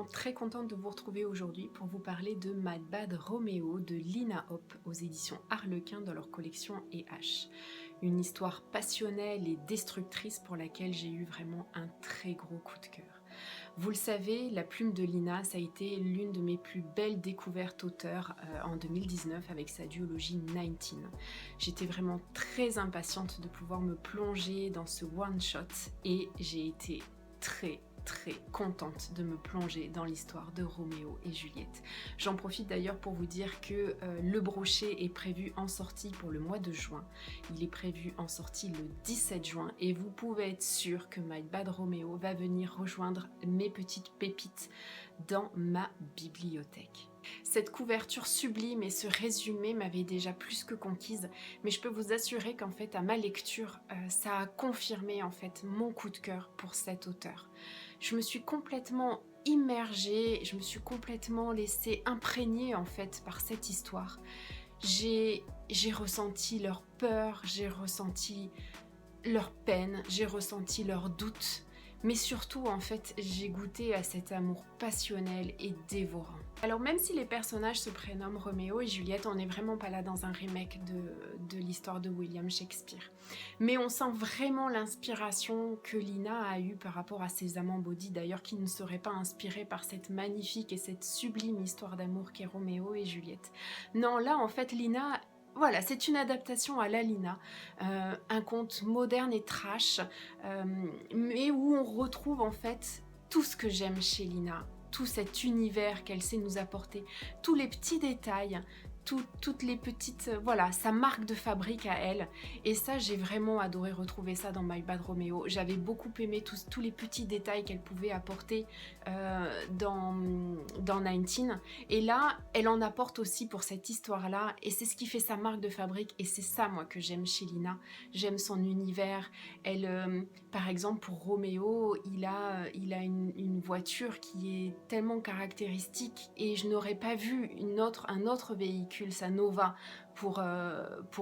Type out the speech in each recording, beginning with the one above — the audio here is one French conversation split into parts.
très contente de vous retrouver aujourd'hui pour vous parler de My Bad Romeo de Lina Hop aux éditions Harlequin dans leur collection EH. Une histoire passionnelle et destructrice pour laquelle j'ai eu vraiment un très gros coup de cœur. Vous le savez, la plume de Lina, ça a été l'une de mes plus belles découvertes auteurs en 2019 avec sa duologie 19. J'étais vraiment très impatiente de pouvoir me plonger dans ce one-shot et j'ai été très contente de me plonger dans l'histoire de Roméo et Juliette. J'en profite d'ailleurs pour vous dire que le brochet est prévu en sortie pour le mois de juin. Il est prévu en sortie le 17 juin et vous pouvez être sûr que My Bad Romeo va venir rejoindre mes petites pépites dans ma bibliothèque. Cette couverture sublime et ce résumé m'avaient déjà plus que conquise, mais je peux vous assurer qu'en fait à ma lecture, ça a confirmé en fait mon coup de cœur pour cet auteur. Je me suis complètement immergée, je me suis complètement laissée imprégner en fait par cette histoire. J'ai ressenti leur peur, j'ai ressenti leur peine, j'ai ressenti leurs doutes, mais surtout en fait j'ai goûté à cet amour passionnel et dévorant. Alors même si les personnages se prénomment Roméo et Juliette, on n'est vraiment pas là dans un remake de l'histoire de William Shakespeare. Mais on sent vraiment l'inspiration que Lina a eue par rapport à ses amants maudits, d'ailleurs qui ne seraient pas inspirés par cette magnifique et cette sublime histoire d'amour qu'est Roméo et Juliette. Non, là en fait Lina... Voilà, c'est une adaptation à la Lina, un conte moderne et trash, mais où on retrouve en fait tout ce que j'aime chez Lina, tout cet univers qu'elle sait nous apporter, tous les petits détails, toutes les petites... voilà, sa marque de fabrique à elle. Et ça, j'ai vraiment adoré retrouver ça dans My Bad Romeo. J'avais beaucoup aimé tous les petits détails qu'elle pouvait apporter dans 19. Et là, elle en apporte aussi pour cette histoire-là. Et c'est ce qui fait sa marque de fabrique. Et c'est ça, moi, que j'aime chez Lina. J'aime son univers. Elle, par exemple, pour Roméo, il a une voiture qui est tellement caractéristique. Et je n'aurais pas vu un autre véhicule, sa Nova, pour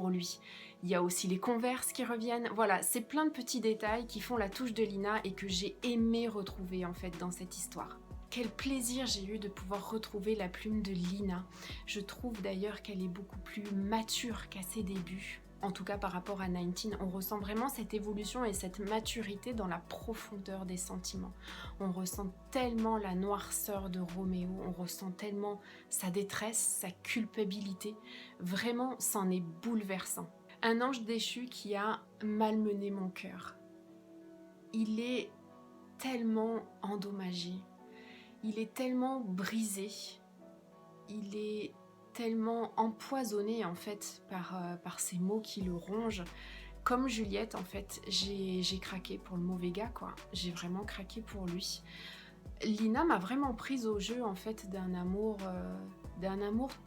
lui. Il y a aussi les Converse qui reviennent. Voilà, c'est plein de petits détails qui font la touche de Lina et que j'ai aimé retrouver en fait dans cette histoire. Quel plaisir j'ai eu de pouvoir retrouver la plume de Lina. Je trouve d'ailleurs qu'elle est beaucoup plus mature qu'à ses débuts. En tout cas par rapport à 19, on ressent vraiment cette évolution et cette maturité dans la profondeur des sentiments. On ressent tellement la noirceur de Roméo, on ressent tellement sa détresse, sa culpabilité. Vraiment, c'en est bouleversant. Un ange déchu qui a malmené mon cœur. Il est tellement endommagé, il est tellement brisé, il est tellement empoisonné en fait par ces mots qui le rongent. Comme Juliette en fait, j'ai craqué pour le mauvais gars quoi, j'ai vraiment craqué pour lui. Lina m'a vraiment prise au jeu en fait d'un amour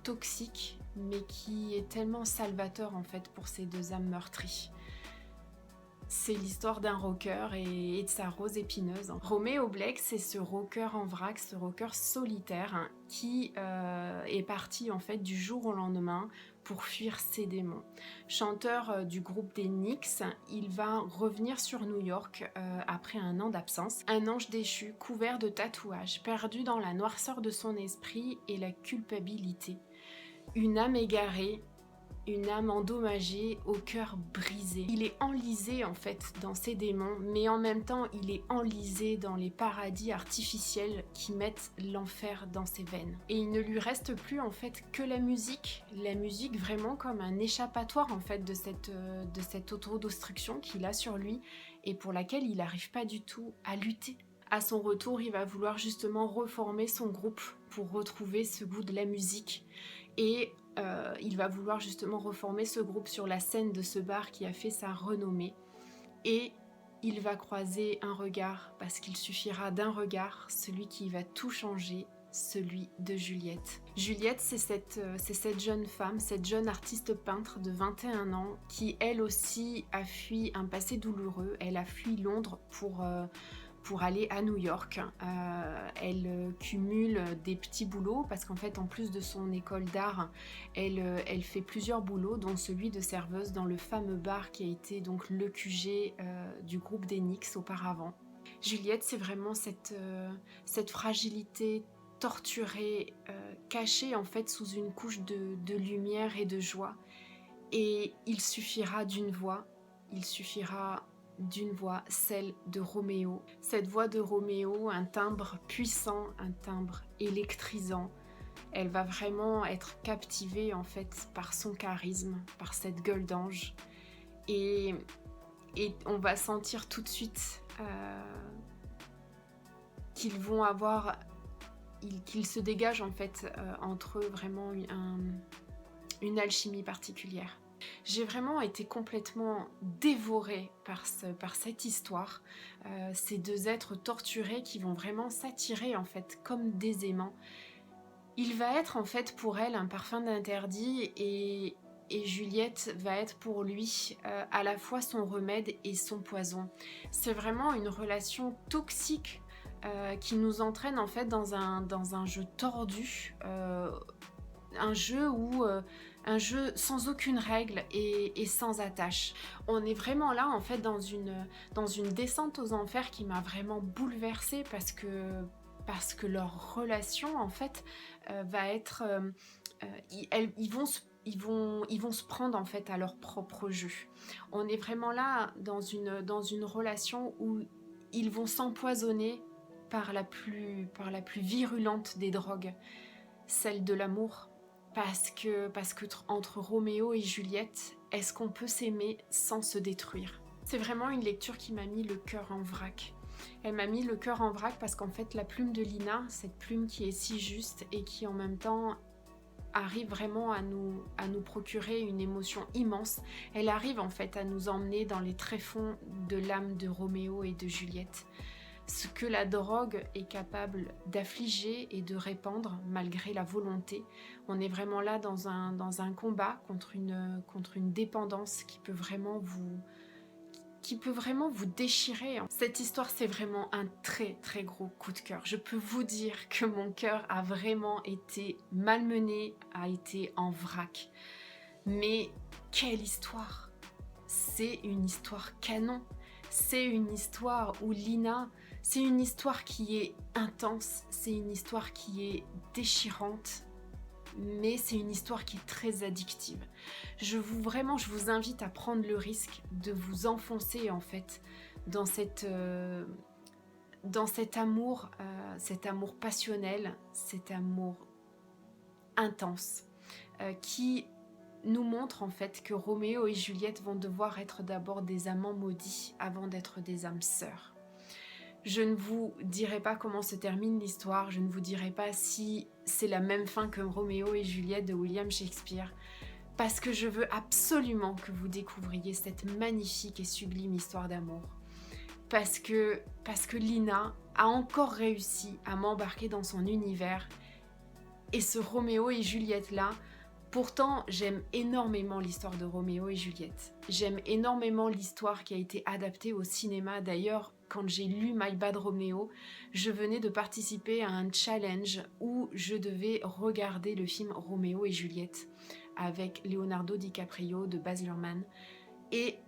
toxique mais qui est tellement salvateur en fait pour ces deux âmes meurtries. C'est l'histoire d'un rocker et de sa rose épineuse. Roméo Blake, c'est ce rocker en vrac, ce rocker solitaire qui est parti en fait du jour au lendemain pour fuir ses démons. Chanteur du groupe des Knicks, il va revenir sur New York après un an d'absence. Un ange déchu, couvert de tatouages, perdu dans la noirceur de son esprit et la culpabilité. Une âme égarée, une âme endommagée, au cœur brisé. Il est enlisé en fait dans ses démons, mais en même temps il est enlisé dans les paradis artificiels qui mettent l'enfer dans ses veines. Et il ne lui reste plus en fait que la musique vraiment comme un échappatoire en fait de cette autodestruction qu'il a sur lui et pour laquelle il n'arrive pas du tout à lutter. À son retour, il va vouloir justement reformer son groupe pour retrouver ce goût de la musique et il va vouloir justement reformer ce groupe sur la scène de ce bar qui a fait sa renommée et il va croiser un regard parce qu'il suffira d'un regard, celui qui va tout changer, celui de Juliette. Juliette, c'est cette jeune femme, cette jeune artiste peintre de 21 ans qui elle aussi a fui un passé douloureux, elle a fui Londres pour aller à New York. Elle cumule des petits boulots parce qu'en fait en plus de son école d'art elle fait plusieurs boulots dont celui de serveuse dans le fameux bar qui a été donc le QG du groupe des Knicks auparavant. Juliette, c'est vraiment cette fragilité torturée, cachée en fait sous une couche de lumière et de joie. Et il suffira d'une voix, celle de Roméo. Cette voix de Roméo, un timbre puissant, un timbre électrisant. Elle va vraiment être captivée en fait par son charisme, par cette gueule d'ange. Et, et on va sentir tout de suite qu'ils vont avoir, qu'ils se dégagent en fait entre eux vraiment une alchimie particulière. J'ai vraiment été complètement dévorée par cette histoire. Ces deux êtres torturés qui vont vraiment s'attirer en fait comme des aimants. Il va être en fait pour elle un parfum d'interdit et Juliette va être pour lui à la fois son remède et son poison. C'est vraiment une relation toxique qui nous entraîne en fait dans un jeu tordu, un jeu sans aucune règle et sans attache. On est vraiment là en fait dans une descente aux enfers qui m'a vraiment bouleversée parce que leur relation en fait va être ils vont se prendre en fait à leur propre jeu. On est vraiment là dans une relation où ils vont s'empoisonner par la plus virulente des drogues, celle de l'amour. Parce que entre Roméo et Juliette, est-ce qu'on peut s'aimer sans se détruire? C'est vraiment une lecture qui m'a mis le cœur en vrac. Elle m'a mis le cœur en vrac parce qu'en fait la plume de Lina, cette plume qui est si juste et qui en même temps arrive vraiment à nous procurer une émotion immense, elle arrive en fait à nous emmener dans les tréfonds de l'âme de Roméo et de Juliette. Ce que la drogue est capable d'affliger et de répandre malgré la volonté. On est vraiment là dans un combat contre une dépendance qui peut vraiment vous déchirer. Cette histoire, c'est vraiment un très très gros coup de cœur. Je peux vous dire que mon cœur a vraiment été malmené, a été en vrac. Mais quelle histoire! C'est une histoire canon. C'est une histoire où Lina, c'est une histoire qui est intense, c'est une histoire qui est déchirante, mais c'est une histoire qui est très addictive. Je vous invite à prendre le risque de vous enfoncer en fait dans cet amour passionnel, cet amour intense, qui nous montre en fait que Roméo et Juliette vont devoir être d'abord des amants maudits avant d'être des âmes sœurs. Je ne vous dirai pas comment se termine l'histoire, je ne vous dirai pas si c'est la même fin que Roméo et Juliette de William Shakespeare, parce que je veux absolument que vous découvriez cette magnifique et sublime histoire d'amour. Parce que Lina a encore réussi à m'embarquer dans son univers, et ce Roméo et Juliette là, pourtant, j'aime énormément l'histoire de Roméo et Juliette. J'aime énormément l'histoire qui a été adaptée au cinéma. D'ailleurs, quand j'ai lu My Bad Romeo, je venais de participer à un challenge où je devais regarder le film Roméo et Juliette avec Leonardo DiCaprio de Baz Luhrmann. Et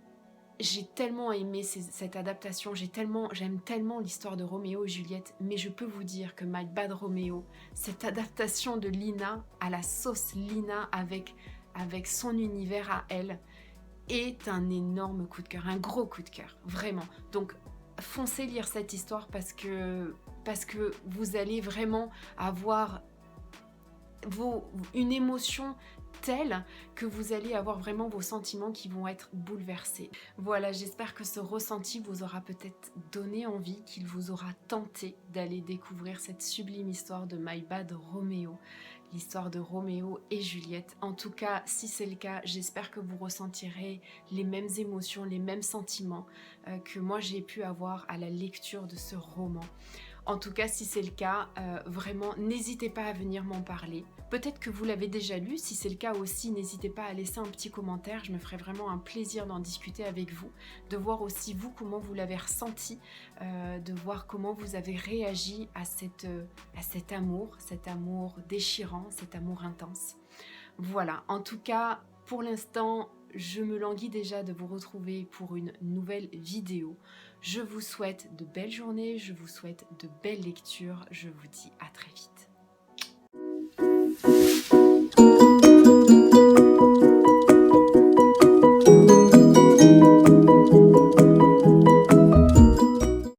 j'ai tellement aimé cette adaptation, j'aime tellement l'histoire de Roméo et Juliette, mais je peux vous dire que My Bad Romeo, cette adaptation de Lina à la sauce Lina avec son univers à elle, est un énorme coup de cœur, un gros coup de cœur, vraiment. Donc foncez lire cette histoire parce que vous allez vraiment avoir une émotion telle que vous allez avoir vraiment vos sentiments qui vont être bouleversés. Voilà, j'espère que ce ressenti vous aura peut-être donné envie, qu'il vous aura tenté d'aller découvrir cette sublime histoire de My Bad Romeo, l'histoire de Roméo et Juliette. En tout cas, si c'est le cas, j'espère que vous ressentirez les mêmes émotions, les mêmes sentiments que moi j'ai pu avoir à la lecture de ce roman. En tout cas, si c'est le cas, vraiment, n'hésitez pas à venir m'en parler. Peut-être que vous l'avez déjà lu, si c'est le cas aussi, n'hésitez pas à laisser un petit commentaire, je me ferai vraiment un plaisir d'en discuter avec vous, de voir aussi vous comment vous l'avez ressenti, de voir comment vous avez réagi à cet amour déchirant, cet amour intense. Voilà, en tout cas, pour l'instant, je me languis déjà de vous retrouver pour une nouvelle vidéo. Je vous souhaite de belles journées, je vous souhaite de belles lectures, je vous dis à très vite.